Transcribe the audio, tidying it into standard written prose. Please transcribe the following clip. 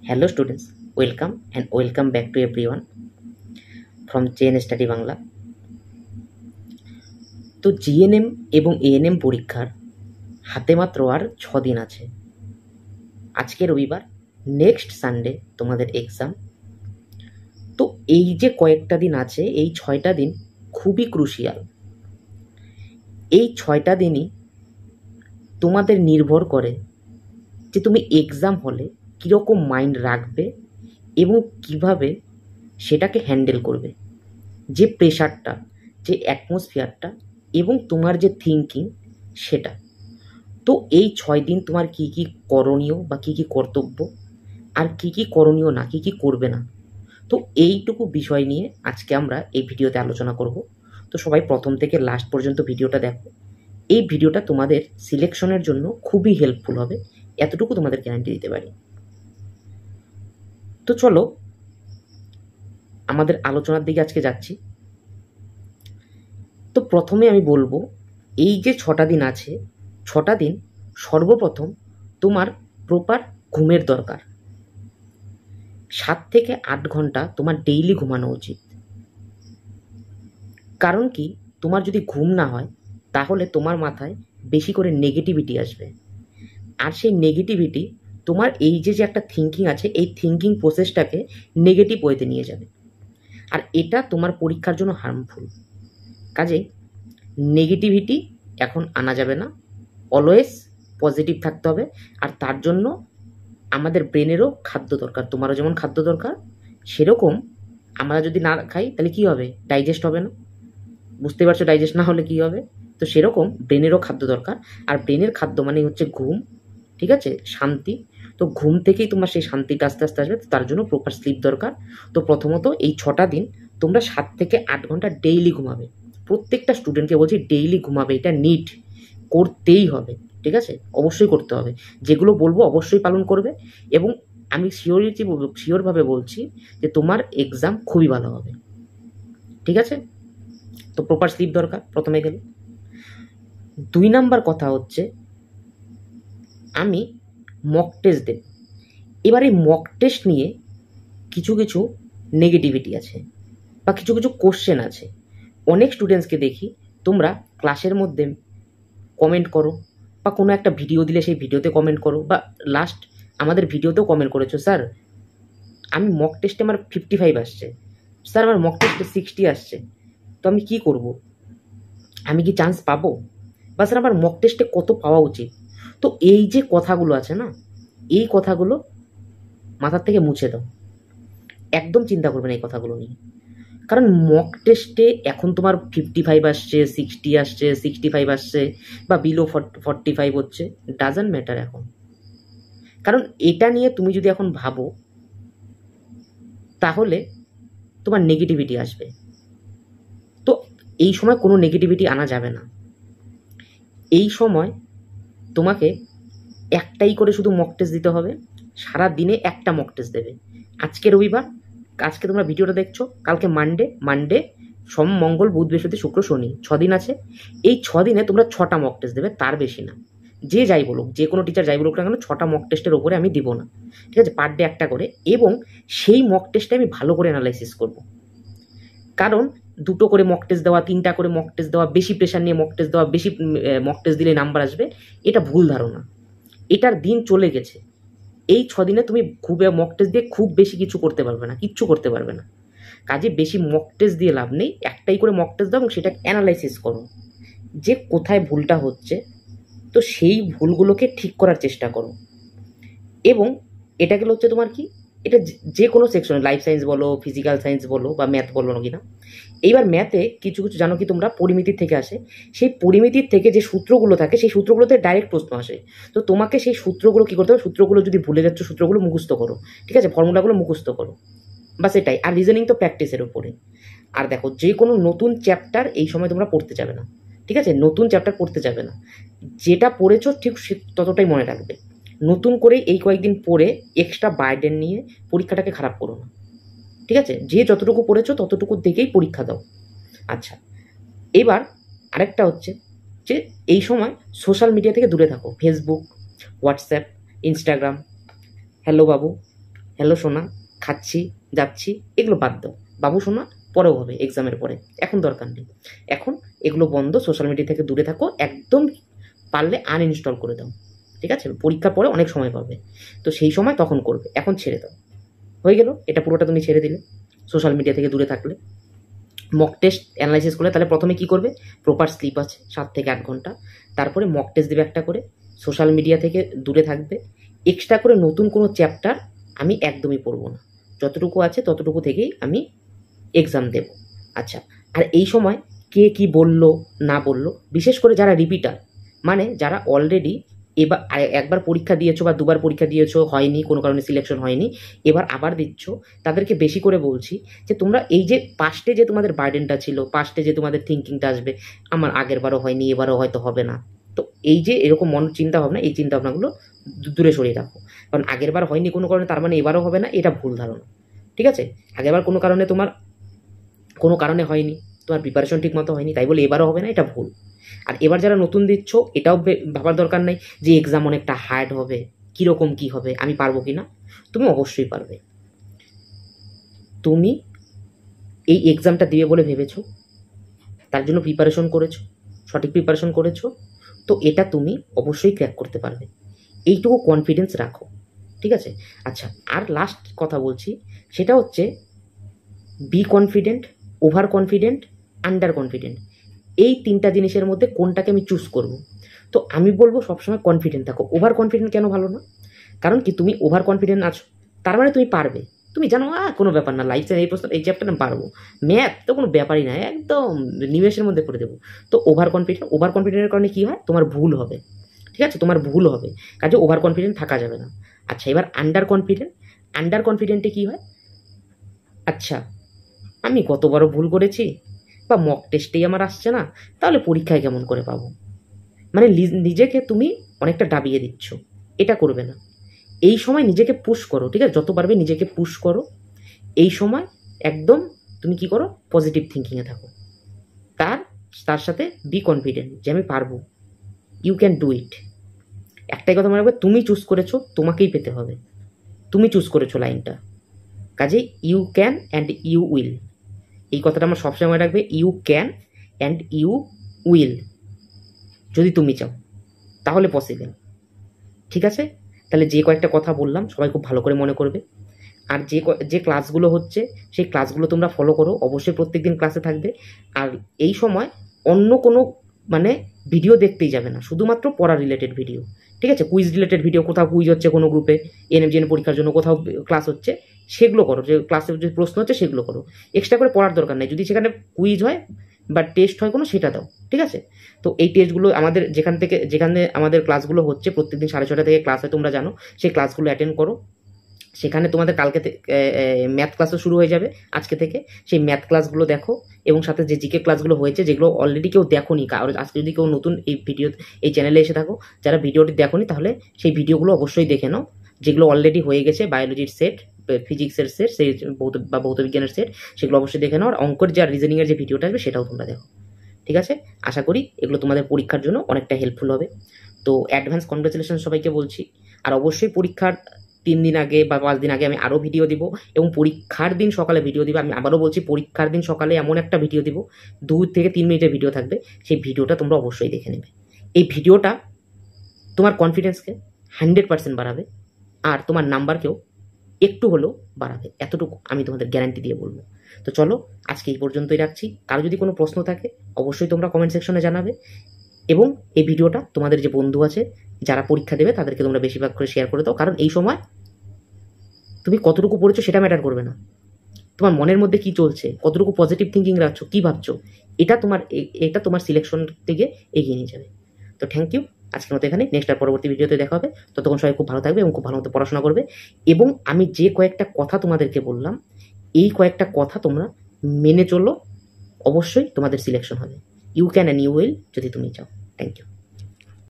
Hello students, welcome back to everyone from chain study Bangla. তো GNM এবং ANM পরীক্ষার হাতে মাত্র আর 6 দিন আছে। আজকে রবিবার, নেক্সট সানডে তোমাদের এক্সাম। তো এই যে কয়েকটা দিন আছে, এই 6টা দিন খুবই ক্রুশিয়াল। এই 6টা দিনই তোমাদের নির্ভর করে যে তুমি এক্সাম হলে কীরকম মাইন্ড রাখবে এবং কিভাবে সেটাকে হ্যান্ডেল করবে। যে প্রেশারটা, যে অ্যাটমসফিয়ারটা এবং তোমার যে থিঙ্কিং সেটা। তো এই 6 দিন তোমার কি কি করণীয় বা কি কি কর্তব্য, আর কি কি করণীয় না, কি কি করবে না, তো এইটুকু বিষয় নিয়ে আজকে আমরা এই ভিডিওতে আলোচনা করব। তো সবাই প্রথম থেকে লাস্ট পর্যন্ত ভিডিওটা দেখো। এই ভিডিওটা তোমাদের সিলেকশনের জন্য খুবই হেল্পফুল হবে, এতটুকু তোমাদের গ্যারান্টি দিতে পারি। তো চলো আমাদের আলোচনার দিকে আজকে যাচ্ছি। তো প্রথমে আমি বলবো, এই যে 6টা দিন আছে, 6টা দিন সর্বপ্রথম তোমার প্রপার ঘুমের দরকার। 7 থেকে 8 ঘন্টা তোমার ডেইলি ঘুমানো উচিত। কারণ কি, তোমার যদি ঘুম না হয় তাহলে তোমার মাথায় বেশি করে নেগেটিভিটি আসবে, আর সেই নেগেটিভিটি তোমার এই যে একটা থিঙ্কিং আছে, এই থিঙ্কিং প্রসেসটাকে নেগেটিভ ওয়েতে নিয়ে যাবে, আর এটা তোমার পরীক্ষার জন্য হার্মফুল। কাজেই নেগেটিভিটি এখন আনা যাবে না, অলওয়েজ পজিটিভ থাকতে হবে। আর তার জন্য আমাদের ব্রেনেরও খাদ্য দরকার। তোমারও যেমন খাদ্য দরকার, সেরকম আমরা যদি না খাই তাহলে কি হবে, ডাইজেস্ট হবে না। বুঝতে পারছো ডাইজেস্ট না হলে কি হবে। তো সেরকম ব্রেনেরও খাদ্য দরকার, আর ব্রেনের খাদ্য মানে হচ্ছে ঘুম, ঠিক আছে, শান্তি। তো ঘুম থেকেই তোমার সেই শান্তিটা আস্তে আস্তে আসবে, তার জন্য প্রপার স্লিপ দরকার। তো প্রথমত এই 6টা দিন তোমরা 7 থেকে 8 ঘন্টা ডেইলি ঘুমাবে। প্রত্যেকটা স্টুডেন্টকে বলছি ডেইলি ঘুমাবে, এটা নিড, করতেই হবে, ঠিক আছে, অবশ্যই করতে হবে। যেগুলো বলবো অবশ্যই পালন করবে, এবং আমি শিওরভাবে বলছি যে তোমার এক্সাম খুবই ভালো হবে, ঠিক আছে। তো প্রপার স্লিপ দরকার প্রথমে গেলে। 2 নাম্বার কথা হচ্ছে, আমি মক টেস্ট দেব। এবার এই মক টেস্ট নিয়ে কিছু কিছু নেগেটিভিটি আছে বা কিছু কিছু কোশ্চেন আছে। অনেক স্টুডেন্টসকে দেখি তোমরা ক্লাসের মধ্যে কমেন্ট করো, বা কোনো একটা ভিডিও দিলে সেই ভিডিওতে কমেন্ট করো, বা লাস্ট আমাদের ভিডিওতেও কমেন্ট করেছো, স্যার আমি মক টেস্টে আমার 55 আসছে, স্যার আমার মক টেস্টে 60 আসছে, তো আমি কি করব, আমি কি চান্স পাবো, বা স্যার আমার মক টেস্টে কত পাওয়া উচিত। তো এই যে কথাগুলো আছে না, এই কথাগুলো মাথার থেকে মুছে দাও, একদম চিন্তা করবে না এই কথাগুলো নিয়ে। কারণ মক টেস্টে এখন তোমার 55 আসছে, 60 আসছে, 65 আসছে, বা বিলো 45 হচ্ছে, ডাজন্ট ম্যাটার এখন। কারণ এটা নিয়ে তুমি যদি এখন ভাবো তাহলে তোমার নেগেটিভিটি আসবে। তো এই সময় কোনো নেগেটিভিটি আনা যাবে না। এই সময় তোমাকে একটাই করে শুধু মক টেস্ট দিতে হবে, সারা দিনে একটা মক টেস্ট দেবে। আজকে রবিবার, আজকে তোমরা ভিডিওটা দেখছো, কালকে মানডে সোম মঙ্গল বুধ বৃহস্পতি শুক্র শনি, 6 দিন আছে। এই 6 দিনে তোমরা 6টা মক টেস্ট দেবে, তার বেশি না। যে যাই বলুক, যে কোনো টিচার যাই বলুক না কেন, 6টা মক টেস্টের ওপরে আমি দিব না, ঠিক আছে, পার ডে একটা করে। এবং সেই মক টেস্টে আমি ভালো করে অ্যানালাইসিস করব। কারণ 2টো করে মক টেস্ট দেওয়া, 3টা করে মক টেস্ট দেওয়া, বেশি প্রেশার নিয়ে মক টেস্ট দেওয়া, বেশি মক টেস্ট দিলে নাম্বার আসবে, এটা ভুল ধারণা। এটার দিন চলে গেছে। এই 6 দিনে তুমি মক টেস্ট দিয়ে খুব বেশি কিছু করতে পারবে না, কিচ্ছু করতে পারবে না। কাজে বেশি মক টেস্ট দিয়ে লাভ নেই, একটাই করে মক টেস্ট দাও এবং সেটা অ্যানালাইসিস করো যে কোথায় ভুলটা হচ্ছে। তো সেই ভুলগুলোকে ঠিক করার চেষ্টা করো। এবং এটা গেল হচ্ছে তোমার কি, এটা যে কোনো সেকশনে, লাইফ সায়েন্স বলো, ফিজিক্যাল সায়েন্স বলো, বা ম্যাথ বলো না কিনা। এইবার ম্যাথে কিছু কিছু জানো কি তোমরা, পরিমিতির থেকে আসে। সেই পরিমিতির থেকে যে সূত্রগুলো থাকে, সেই সূত্রগুলোতে ডাইরেক্ট প্রশ্ন আসে। তো তোমাকে সেই সূত্রগুলো কী করতে হবে, সূত্রগুলো যদি ভুলে যাচ্ছ সূত্রগুলো মুখস্থ করো, ঠিক আছে, ফর্মুলাগুলো মুখস্থ করো, বা সেটাই। আর রিজনিং তো প্র্যাকটিসের উপরে। আর দেখো, যে কোনো নতুন চ্যাপ্টার এই সময় তোমরা পড়তে যাবে না, ঠিক আছে, নতুন চ্যাপ্টার পড়তে যাবে না। যেটা পড়েছো ঠিক ততটাই মনে রাখবে। নতুন করে এই কয়েকদিন পড়ে এক্সট্রা বার্ডেন নিয়ে পরীক্ষাটাকে খারাপ করো না, ঠিক আছে। যে যতটুকু পড়েছো ততটুকু দেখেই পরীক্ষা দাও। আচ্ছা, এবার আরেকটা হচ্ছে যে এই সময় সোশ্যাল মিডিয়া থেকে দূরে থাকো। ফেসবুক, হোয়াটসঅ্যাপ, ইনস্টাগ্রাম, হ্যালো বাবু, হ্যালো সোনা, খাচ্ছি, যাচ্ছি, এগুলো বাদ দাও। বাবু সোনা পরেও হবে, এক্সামের পরে, এখন দরকার নেই। এখন এগুলো বন্ধ, সোশ্যাল মিডিয়া থেকে দূরে থাকো, একদম পারলে আনইনস্টল করে দাও। ঠিক আছে? পরীক্ষার পরে অনেক সময় পাবে, তো সেই সময় তখন করবে, এখন ছেড়ে দাও। হয়ে গেল, এটা পুরোটা তুমি ছেড়ে দিলে সোশ্যাল মিডিয়া থেকে দূরে থাকলে। মক টেস্ট অ্যানালাইসিস করলে তাহলে প্রথমে কি করবে, প্রপার স্লিপ আছে 7 থেকে 8 ঘন্টা, তারপরে মক টেস্ট দেবে একটা করে, সোশ্যাল মিডিয়া থেকে দূরে থাকবে, এক্সট্রা করে নতুন কোনো চ্যাপ্টার আমি একদমই পড়বো না, যতটুকু আছে ততটুকু থেকেই আমি এক্সাম দেব। আচ্ছা, আর এই সময় কে কি বলল না বলল, বিশেষ করে যারা রিপিটার, মানে যারা অলরেডি এবার একবার পরীক্ষা দিয়েছো বা দুবার পরীক্ষা দিয়েছো, হয়নি, কোনো কারণে সিলেকশন হয়নি, এবার আবার দিচ্ছ, তাদেরকে বেশি করে বলছি যে তোমরা এই যে পাস্টে যে তোমাদের বার্ডেনটা ছিল, পাস্টে যে তোমাদের থিঙ্কিংটা আসবে, আমার আগের বারও হয়নি, এবারও হয়তো হবে না, তো এই যে এরকম মন চিন্তা ভাবনা, এই চিন্তা ভাবনাগুলো দূরে সরিয়ে রাখো। কারণ আগের বার হয়নি কোনো কারণে তার মানে এবারও হবে না, এটা ভুল ধারণা। ঠিক আছে? আগেরবার কোনো কারণে তোমার কোনো কারণে হয়নি, তোমার প্রিপারেশন ঠিক মতো হয়নি, তাই বলে এবারও হবে না, এটা ভুল। আর এবার যারা নতুন দিচ্ছ, এটাও ভাবার দরকার নেই যে এক্সাম অনেকটা হার্ড হবে, কীরকম কী হবে, আমি পারবো কি না। তুমি অবশ্যই পারবে। তুমি এই এক্সামটা দিবে বলে ভেবেছো, তার জন্য প্রিপারেশন করেছো, সঠিক প্রিপারেশন করেছো, তো এটা তুমি অবশ্যই ক্র্যাক করতে পারবে, এইটুকু কনফিডেন্স রাখো। ঠিক আছে? আচ্ছা, আর লাস্ট কথা বলছি, সেটা হচ্ছে be confident, over confident, under confident, এই 3টা জিনিসের মধ্যে কোনটাকে আমি চুজ করব। তো আমি বলবো সবসময় কনফিডেন্ট থাকো। ওভার কনফিডেন্ট কেন ভালো না? কারণ কি, তুমি ওভার কনফিডেন্ট আছো, তার মানে তুমি পারবে, তুমি জানো কোনো ব্যাপার না, লাইফে এই প্রশ্ন এই চ্যাপ্টার আমি পারবো, ম্যাথ তো কোনো ব্যাপারই না, একদম নিমেষের মধ্যে করে দেবো। তো ওভার কনফিডেন্টের কারণে কি হয়, তোমার ভুল হবে। ঠিক আছে? তোমার ভুল হবে, কাজে ওভার কনফিডেন্ট থাকা যাবে না। আচ্ছা, এবার আন্ডার কনফিডেন্টে কি হয়, আচ্ছা আমি কতবারও ভুল করেছি, বা মক টেস্টেই আমার আসছে না, তাহলে পরীক্ষায় কেমন করে পাবো, মানে নিজেকে তুমি অনেকটা ডাবিয়ে দিচ্ছ, এটা করবে না। এই সময় নিজেকে পুশ করো। ঠিক আছে? যত পারবে নিজেকে পুশ করো। এই সময় একদম তুমি কি করো, পজিটিভ থিঙ্কিংয়ে থাকো, তার সাথে বি কনফিডেন্ট যে আমি পারবো, ইউ ক্যান ডু ইট। একটাই কথা মনে রাখবে, তুমি চুজ করেছো, তোমাকেই পেতে হবে, তুমি চুজ করেছো লাইনটা, কাজে you can and you will, এই কথাটা আমার সবসময় মনে রাখবে, you can and you will, যদি তুমি চাও তাহলে পসিবল। ঠিক আছে? তাহলে যে কয়েকটা কথা বললাম সবাই খুব ভালো করে মনে করবে, আর যে ক্লাসগুলো হচ্ছে সেই ক্লাসগুলো তোমরা ফলো করো, অবশ্যই প্রত্যেকদিন ক্লাসে থাকবে। আর এই সময় অন্য কোনো মানে ভিডিও দেখতেই যাবে না, শুধুমাত্র পড়া রিলেটেড ভিডিও। ঠিক আছে? কুইজ রিলেটেড ভিডিও, কোথাও কুইজ হচ্ছে কোনো গ্রুপে, এনএফজিএন পরীক্ষার জন্য কোথাও ক্লাস হচ্ছে, সেগুলো করো, যে ক্লাসে যে প্রশ্ন হচ্ছে সেগুলো করো, এক্সট্রা করে পড়ার দরকার নেই। যদি সেখানে কুইজ হয় বা টেস্ট হয় কোনো, সেটা দাও। ঠিক আছে? তো এই টেস্টগুলো আমাদের যেখানে আমাদের ক্লাসগুলো হচ্ছে, প্রত্যেকদিন 6:30 থেকে ক্লাস হয়, তোমরা জানো, সেই ক্লাসগুলো অ্যাটেন্ড করো। সেখানে তোমাদের কালকে ম্যাথ ক্লাসও শুরু হয়ে যাবে আজকে থেকে, সেই ম্যাথ ক্লাসগুলো দেখো, এবং সাথে যে জিকে ক্লাসগুলো হয়েছে, যেগুলো অলরেডি কেউ দেখোনি, আর আজকে যদি কেউ নতুন এই চ্যানেলে এসে থাকো, যারা ভিডিওটি দেখোনি, তাহলে সেই ভিডিওগুলো অবশ্যই দেখে নাও, যেগুলো অলরেডি হয়ে গেছে, বায়োলজির সেট, ফিজিক্সের সেট, সেই ভৌত বিজ্ঞানের সেট, সেগুলো অবশ্যই দেখে নাও। আর অঙ্কের যা রিজনিংয়ের যে ভিডিওটা আসবে সেটাও তোমরা দেখো। ঠিক আছে? আশা করি এগুলো তোমাদের পরীক্ষার জন্য অনেকটা হেল্পফুল হবে। তো অ্যাডভান্স কনগ্রাচুলেশন সবাইকে বলছি। আর অবশ্যই পরীক্ষার 3 দিন আগে বা 5 দিন আগে আমি আরও ভিডিও দিব, এবং পরীক্ষার দিন সকালে ভিডিও দিব। আমি আবারও বলছি, পরীক্ষার দিন সকালে এমন একটা ভিডিও দিব, 2 থেকে 3 মিনিটের ভিডিও থাকবে, সেই ভিডিওটা তোমরা অবশ্যই দেখে নেবে। এই ভিডিওটা তোমার কনফিডেন্সকে 100% বাড়াবে, আর তোমার নাম্বারকেও একটু হলেও বাড়াবে, এতটুকু আমি তোমাদের গ্যারান্টি দিয়ে বলবো। তো চলো, আজকে এই পর্যন্তই রাখছি। কারো যদি কোনো প্রশ্ন থাকে অবশ্যই তোমরা কমেন্ট সেকশনে জানাবে, এবং এই ভিডিওটা তোমাদের যে বন্ধু আছে যারা পরীক্ষা দেবে তাদেরকে তোমরা বেশিরভাগ করে শেয়ার করে দাও। কারণ এই সময় তুমি কতটুকু পড়েছো সেটা ম্যাটার করবে না, তোমার মনের মধ্যে কি চলছে, কতটুকু পজিটিভ থিঙ্কিং রাখছো, কি ভাবছো, এটা তোমার সিলেকশন থেকে এগিয়ে নিয়ে যাবে। তো থ্যাংক ইউ, আজকের মতো এখানে। নেক্সট আর পরবর্তী ভিডিওতে দেখা হবে। ততক্ষণ সবাই খুব ভালো থাকবে এবং খুব ভালো মতো পড়াশোনা করবে। এবং আমি যে কয়েকটা কথা তোমাদেরকে বললাম, এই কয়েকটা কথা তোমরা মেনে চলো, অবশ্যই তোমাদের সিলেকশন হবে। You can and you will, যদি তুমি চাও। Thank you.